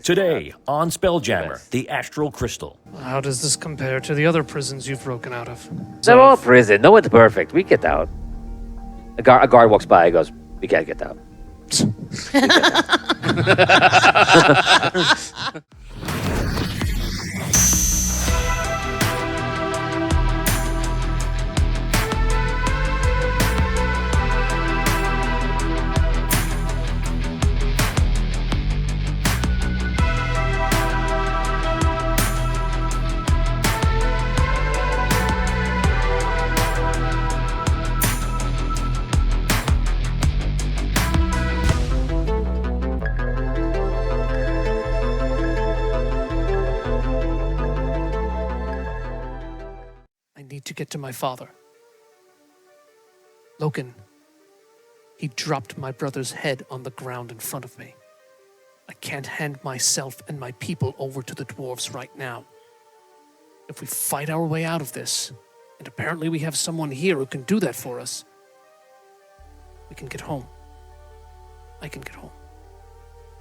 Today on Spelljammer, the Astral Crystal. How does this compare to the other prisons you've broken out of? They're all prison. No one's perfect. We get out. A guard walks by and goes, we can't get out. I need to get to my father. Loken. He dropped my brother's head on the ground in front of me. I can't hand myself and my people over to the dwarves right now. If we fight our way out of this, and apparently we have someone here who can do that for us, we can get home. I can get home.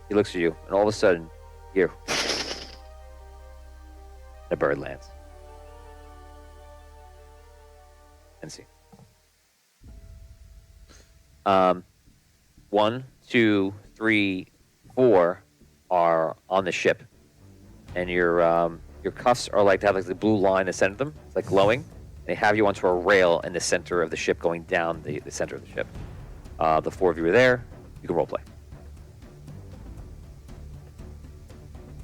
He looks at you, and all of a sudden, you hear a bird lands. And see. 1, 2, 3, 4 are on the ship, and your cuffs are like they have like the blue line in the center of them. It's like glowing. They have you onto a rail in the center of the ship, going down the center of the ship. The 4 of you are there. You can roleplay.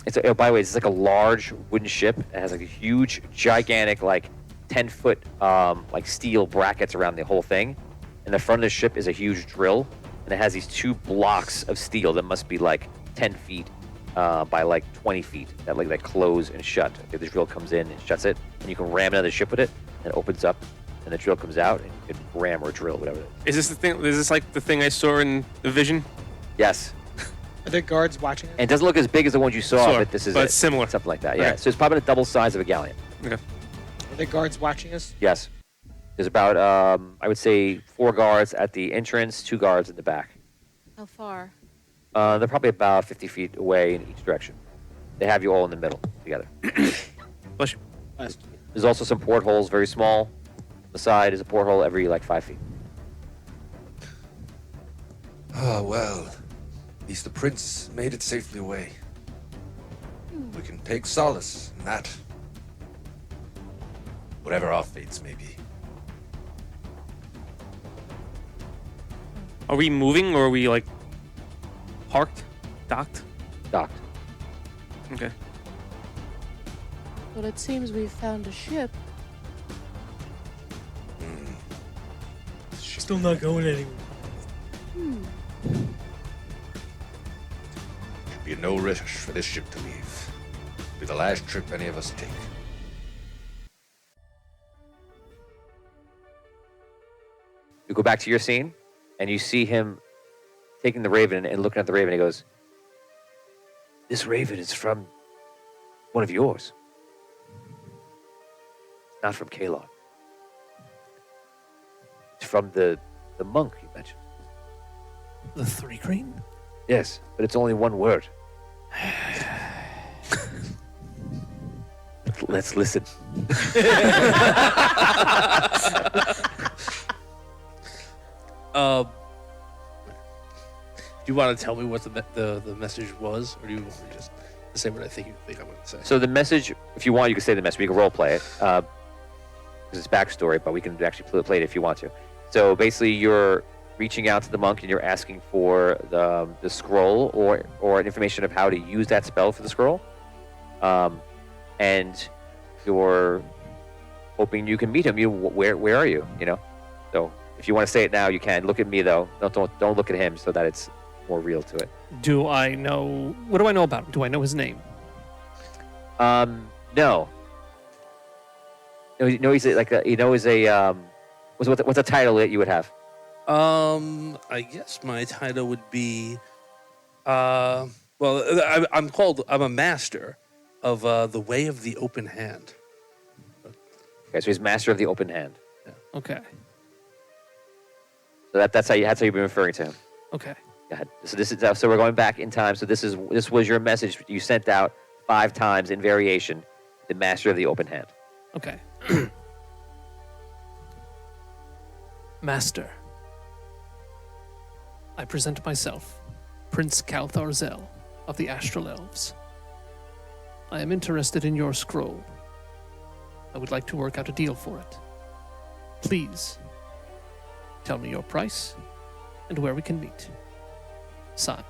It's by the way, it's like a large wooden ship. It has like a huge, gigantic, like 10-foot like steel brackets around the whole thing. And the front of the ship is a huge drill, and it has these 2 blocks of steel that must be like 10 feet by like 20 feet that close and shut. Okay, the drill comes in and shuts it, and you can ram another ship with it, and it opens up, and the drill comes out, and you can ram or drill, whatever it is. Is this the thing? Is this like the thing I saw in the vision? Yes. Are there guards watching us? And it doesn't look as big as the ones you saw, Sure, but this is but it. it's similar. Something like that, yeah. Okay. So it's probably the double size of a galleon. Okay. Are there guards watching us? Yes. There's about, I would say, 4 guards at the entrance, 2 guards in the back. How far? They're probably about 50 feet away in each direction. They have you all in the middle together. Bless you. Last. There's also some portholes, very small. The side is a porthole every like 5 feet. Ah, well. At least the prince made it safely away. We can take solace in that. Whatever our fates may be. Are we moving or are we like parked? Docked? Docked. Okay. Well, it seems we've found a ship. Still not going anywhere. Should be no rush for this ship to leave. Be the last trip any of us take. You go back to your scene, and you see him taking the raven and looking at the raven. He goes, "This raven is from one of yours. It's not from Kalon. It's from the monk you mentioned." The 3 green? Yes, but it's only one word. Let's listen. Do you want to tell me what the message was, or do you want me just to say what I think I'm going to say? So the message, if you want, you can say the message. We can role play it because it's backstory, but we can actually play it if you want to. So basically, you're reaching out to the monk and you're asking for the scroll or information of how to use that spell for the scroll, and you're hoping you can meet him. Where are you? You know. So if you want to say it now, you can. Look at me though. Don't look at him so that it's more real to it. Do I know... What do I know about him? Do I know his name? No. No, he's like a, what's a title that you would have? I guess my title would be, I'm a master of the way of the open hand. Okay, so he's master of the open hand. Okay. So that's how you've been referring to him. Okay. Go ahead. So we're going back in time. So this was your message you sent out 5 times in variation. The Master of the Open Hand. Okay. Master, I present myself, Prince Caltharzel of the Astral Elves. I am interested in your scroll. I would like to work out a deal for it. Please, tell me your price and where we can meet. Signed,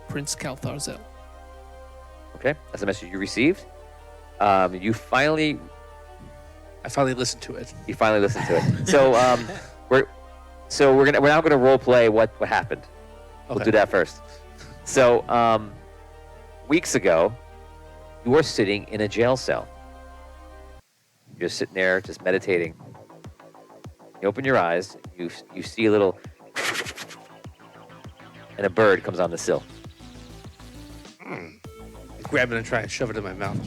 Prince Caltharzel. Okay, that's the message you received. I finally listened to it. You finally listened to it. So we're now gonna role play what happened. We'll Okay. do that first. So weeks ago, you were sitting in a jail cell. You're sitting there just meditating. You open your eyes. You see a little, and a bird comes on the sill. I grab it and try and shove it in my mouth.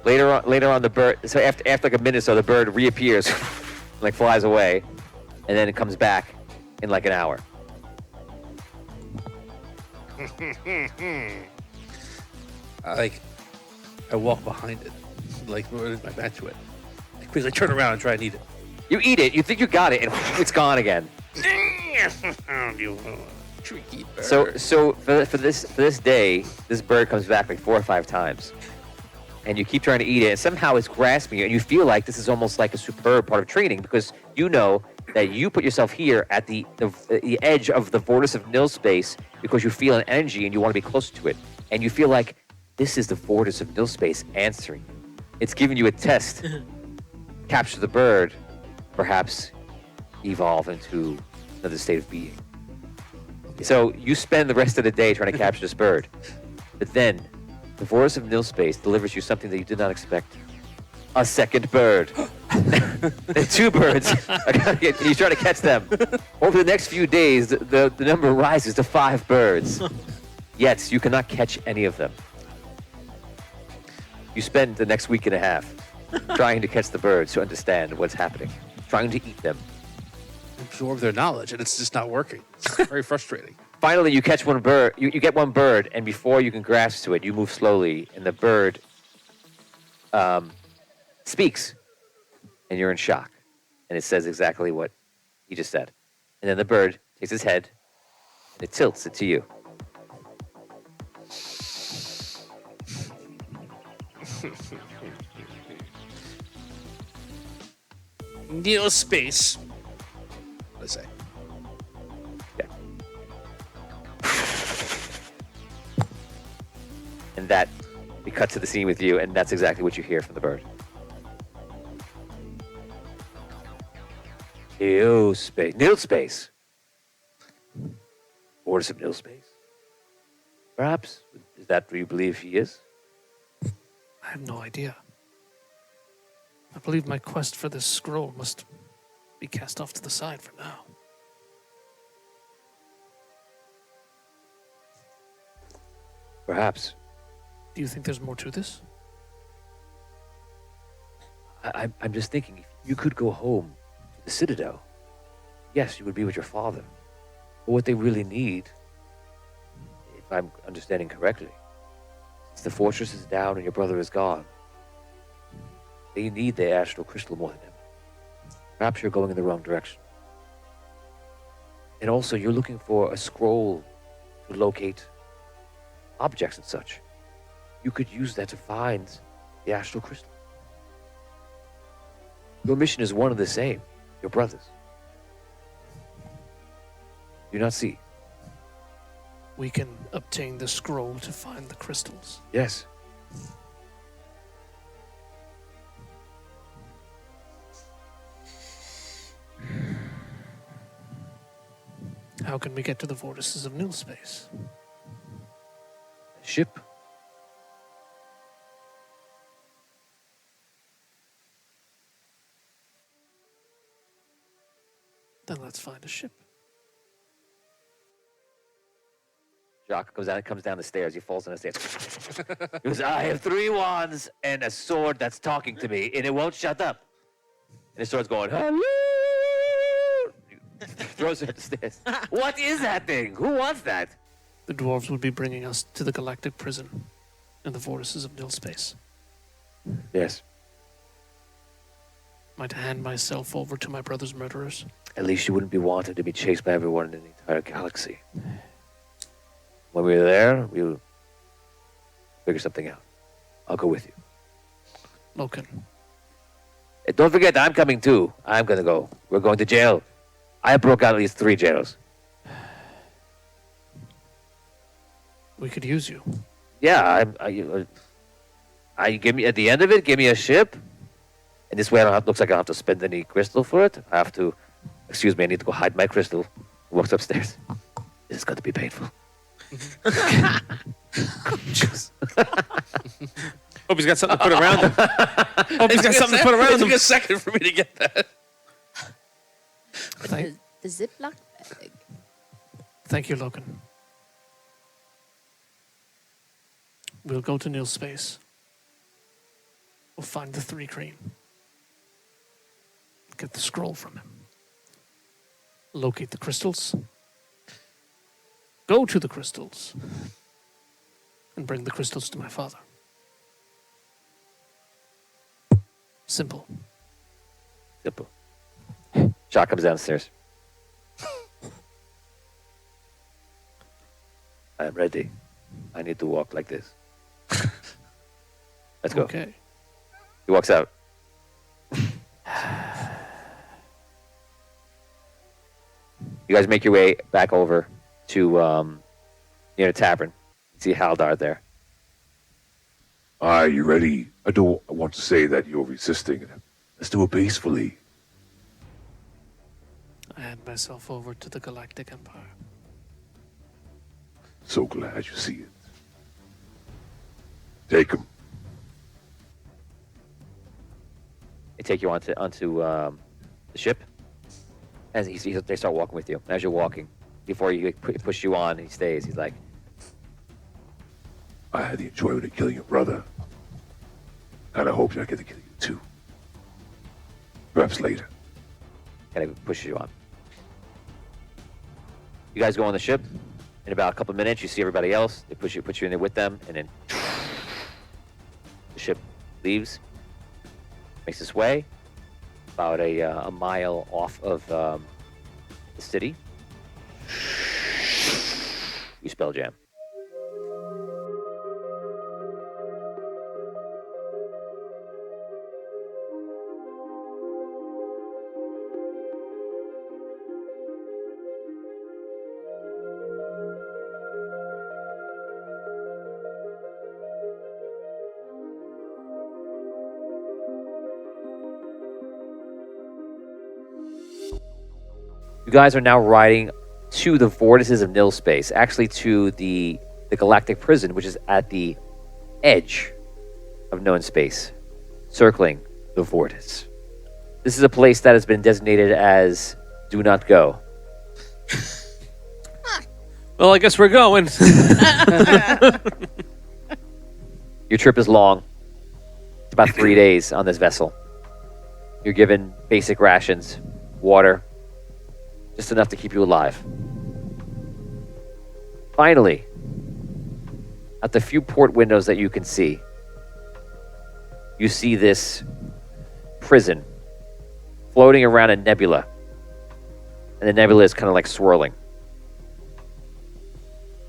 Later on, the bird. So after like a minute, or so the bird reappears, like flies away, and then it comes back in like an hour. I walk behind it, like with my back to it. I quickly turn around and try and eat it. You eat it. You think you got it, and it's gone again. You tricky bird. So for this day, this bird comes back like 4 or 5 times, and you keep trying to eat it, and somehow it's grasping you, and you feel like this is almost like a superb part of training because you know that you put yourself here at the edge of the vortex of nil space because you feel an energy and you want to be closer to it, and you feel like this is the vortex of nil space answering. It's giving you a test. Capture the bird, perhaps evolve into another state of being. So you spend the rest of the day trying to capture this bird, but then the vortex of nil space delivers you something that you did not expect. A second bird. And 2 birds. And you try to catch them. Over the next few days, the number rises to 5 birds. Yet you cannot catch any of them. You spend the next week and a half trying to catch the birds to understand what's happening, trying to eat them. Absorb their knowledge, and it's just not working. It's very frustrating. Finally, you catch one bird. You get one bird, and before you can grasp to it, you move slowly, and the bird speaks, and you're in shock. And it says exactly what he just said. And then the bird takes his head, and it tilts it to you. Neo space. Let's say. Yeah. And that, we cut to the scene with you, and that's exactly what you hear from the bird. Nil space. Nil space. Vortex of nil space. Perhaps. Is that where you believe he is? I have no idea. I believe my quest for this scroll must be cast off to the side for now. Perhaps. Do you think there's more to this? I'm just thinking, if you could go home to the Citadel, yes, you would be with your father. But what they really need, if I'm understanding correctly, is the fortress is down and your brother is gone. They need the astral crystal more than him. Perhaps you're going in the wrong direction. And also, you're looking for a scroll to locate objects and such. You could use that to find the astral crystal. Your mission is one and the same. Your brothers. Do you not see? We can obtain the scroll to find the crystals. Yes. How can we get to the vortices of nil space? Ship. Then let's find a ship. Jacques comes down the stairs. He falls down the stairs. He goes, I have 3 wands and a sword that's talking to me, and it won't shut up. And his sword's going, hello. throws it upstairs. What is that thing? Who wants that? The dwarves would be bringing us to the galactic prison in the vortices of nil space. Yes. Am I to hand myself over to my brother's murderers? At least you wouldn't be wanted to be chased by everyone in the entire galaxy. When we were there, we'll figure something out. I'll go with you. Loken, And don't forget, I'm coming too. I'm gonna go. We're going to jail. I broke out at least 3 jails. we could use you. Yeah, I give me at the end of it. Give me a ship, and this way I don't have. Looks like I don't have to spend any crystal for it. I have to. Excuse me, I need to go hide my crystal. Walks upstairs. This is going to be painful. Hope he's got something to put around him. Hope he's got something to put around It took him. a second for me to get that. The Ziploc bag. Thank you, Loken. We'll go to Nil's space. We'll find the 3 Crane. Get the scroll from him. Locate the crystals. Go to the crystals. And bring the crystals to my father. Simple. Simple. Shot comes downstairs. I am ready. I need to walk like this. Let's go. Okay. He walks out. You guys make your way back over to near the tavern. You see Haldar there. Are you ready? I don't want to say that you're resisting. Let's do it peacefully. I hand myself over to the Galactic Empire. So glad you see it. Take him. They take you onto the ship. As they start walking with you. As you're walking, before you push you on, he stays. He's like, I had the enjoyment of killing your brother. And I hope I get to kill you too. Perhaps later. kind of pushes you on. You guys go on the ship. In about a couple minutes, you see everybody else. They put you in there with them, and then the ship leaves, makes its way about a mile off of the city. You spell jam. You guys are now riding to the vortices of nil space, actually to the galactic prison, which is at the edge of known space, circling the vortice. This is a place that has been designated as do not go. Well, I guess we're going. Your trip is long. It's about 3 days on this vessel. You're given basic rations, water, just enough to keep you alive. Finally, at the few port windows that you can see, you see this prison floating around a nebula. And the nebula is kind of like swirling.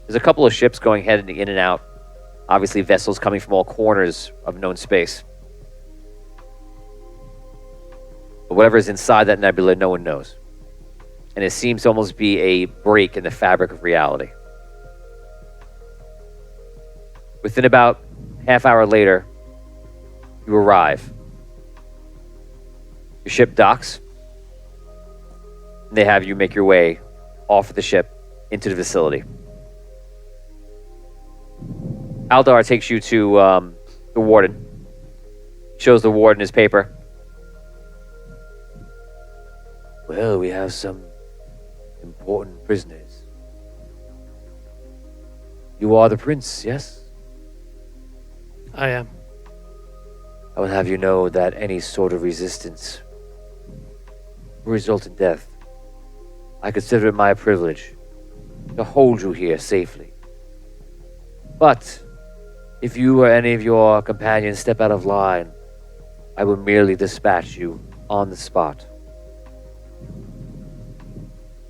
There's a couple of ships going heading in and out. Obviously, vessels coming from all corners of known space. But whatever is inside that nebula, no one knows. And it seems to almost be a break in the fabric of reality. Within about half hour later, you arrive. Your ship docks. And they have you make your way off of the ship into the facility. Aldar takes you to the warden. Shows the warden his paper. Well, we have some important prisoners. You are the prince, yes? I am. I will have you know that any sort of resistance will result in death. I consider it my privilege to hold you here safely. But if you or any of your companions step out of line, I will merely dispatch you on the spot.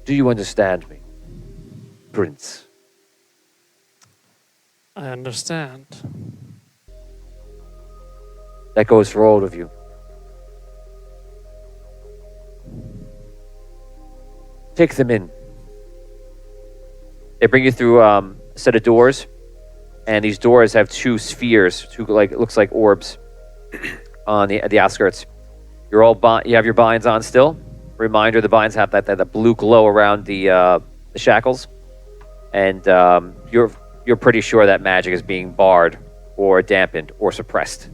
Do you understand me, Prince? I understand. That goes for all of you. Take them in. They bring you through a set of doors, and these doors have two spheres, it looks like orbs on the outskirts. You're all you have your binds on still. Reminder: the binds have that blue glow around the shackles, and you're pretty sure that magic is being barred or dampened or suppressed.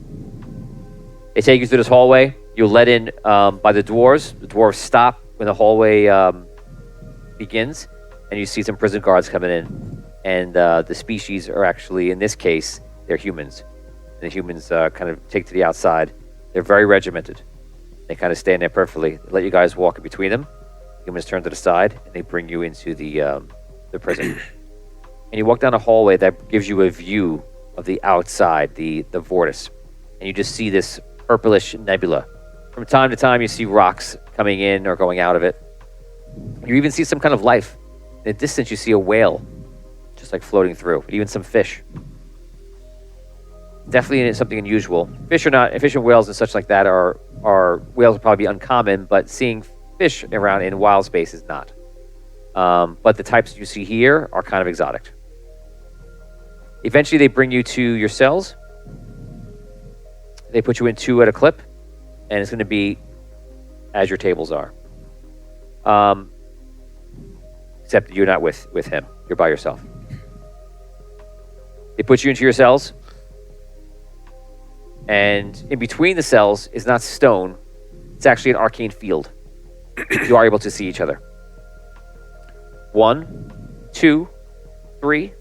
They take you through this hallway. You're led in by the dwarves. The dwarves stop when the hallway begins, and you see some prison guards coming in. And the species are actually, in this case, they're humans. And the humans kind of take to the outside. They're very regimented. They kind of stand there perfectly. They let you guys walk in between them. Humans turn to the side, and they bring you into the prison. And you walk down a hallway that gives you a view of the outside, the vortice. And you just see this purplish nebula. From time to time, you see rocks coming in or going out of it. You even see some kind of life. In the distance, you see a whale just like floating through, even some fish. Definitely something unusual. Fish and whales and such like that are whales will probably be uncommon, but seeing fish around in wild space is not. But the types you see here are kind of exotic. Eventually, they bring you to your cells. They put you in 2 at a clip, and it's going to be as your tables are. Except you're not with him. You're by yourself. They put you into your cells, and in between the cells is not stone. It's actually an arcane field. You are able to see each other. 1, 2, 3.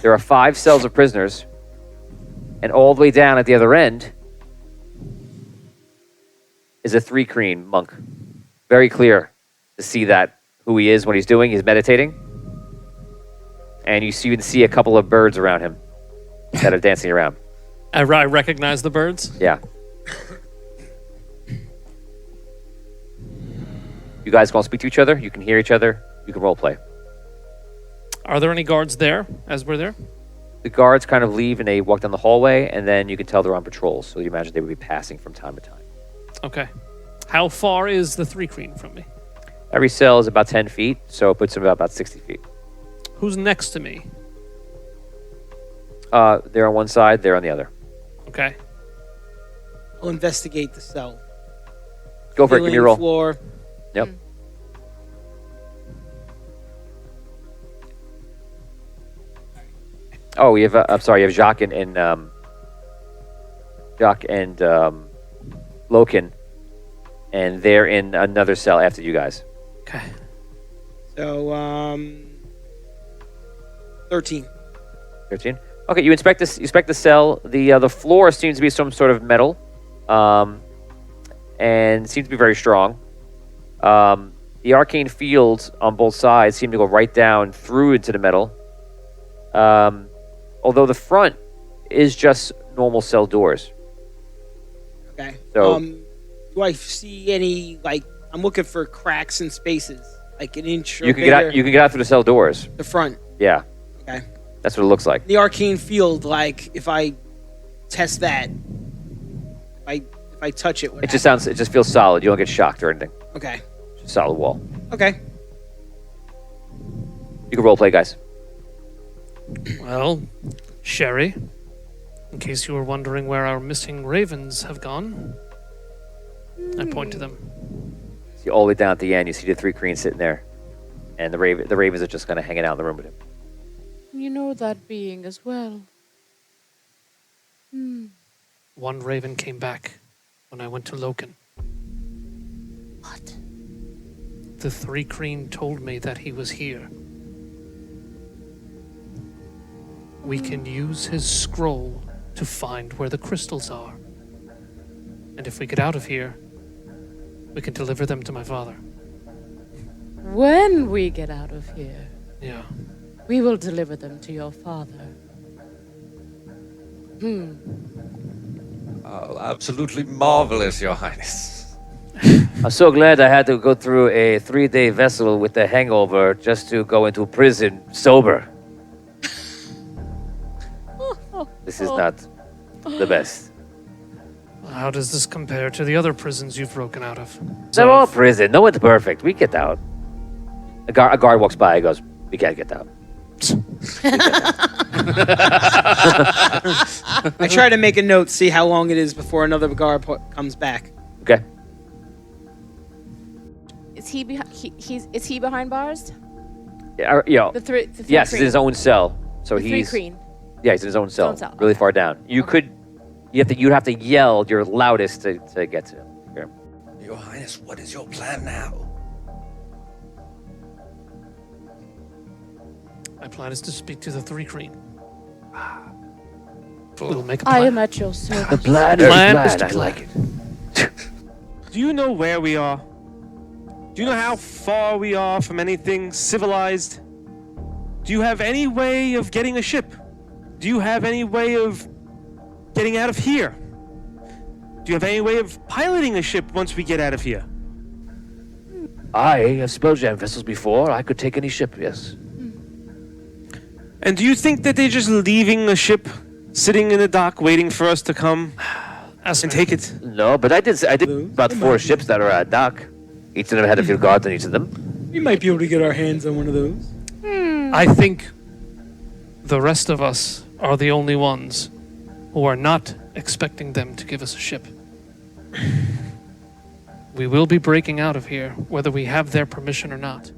There are 5 cells of prisoners, and all the way down at the other end is a 3-creen monk. Very clear to see that who he is, what he's doing. He's meditating. And you even see a couple of birds around him that are dancing around. I recognize the birds. Yeah. You guys can all speak to each other. You can hear each other. You can role play. Are there any guards there as we're there? The guards kind of leave and they walk down the hallway, and then you can tell they're on patrol. So you imagine they would be passing from time to time. Okay. How far is the 3-creen from me? Every cell is about 10 feet, so it puts them about 60 feet. Who's next to me? They're on one side, they're on the other. Okay. I'll investigate the cell. Go for it, give me a roll. Floor. Yep. Oh, you have. I'm sorry. You have Jacques and Loken, and they're in another cell after you guys. Okay. So 13. 13. Okay. You inspect this. You inspect the cell. The floor seems to be some sort of metal, and seems to be very strong. The arcane fields on both sides seem to go right down through into the metal. Although the front is just normal cell doors. Okay. So, do I see any, like, I'm looking for cracks and spaces, like an inch or you can bigger? get out. You can get out through the cell doors. The front. Yeah. Okay. That's what it looks like. The arcane field, like, if I test that, if I touch it, It just feels solid. You don't get shocked or anything. Okay. Just a solid wall. Okay. You can role play, guys. Well, Sherry, in case you were wondering where our missing ravens have gone, I point to them. See all the way down at the end, you see the 3-creen sitting there, and the ravens are just kind of hanging out in the room with him. You know that being as well. One raven came back when I went to Loken. What? The 3-creen told me that he was here. We can use his scroll to find where the crystals are. And if we get out of here, we can deliver them to my father. when we get out of here, Yeah. we will deliver them to your father. Oh, absolutely marvelous, Your Highness. I'm so glad I had to go through a 3-day vessel with a hangover just to go into prison sober. This is not the best. How does this compare to the other prisons you've broken out of? They're all prison. No one's perfect. We get out. A guard walks by and goes, we can't get out. I try to make a note, see how long it is before another guard comes back. Okay. Is he is he behind bars? Yeah, The three yes, Kreen. it's his own cell. So The three he's Kreen. yeah, he's in his own cell, cell, really okay. far down. You'd have to yell your loudest to get to him. Here. Your Highness, what is your plan now? My plan is to speak to the 3 Kreen. We'll make a plan. I am at your service. The plan Plan is to I plan. like it. Do you know where we are? Do you know how far we are from anything civilized? Do you have any way of getting a ship? Do you have any way of getting out of here? Do you have any way of piloting a ship once we get out of here? I have Spelljammer vessels before. I could take any ship, yes. And do you think that they're just leaving a ship sitting in the dock waiting for us to come and take it? No, but I did about 4 ships that are at dock. Each of them had a few guards on each of them. We might be able to get our hands on one of those. I think the rest of us are the only ones who are not expecting them to give us a ship. We will be breaking out of here, whether we have their permission or not.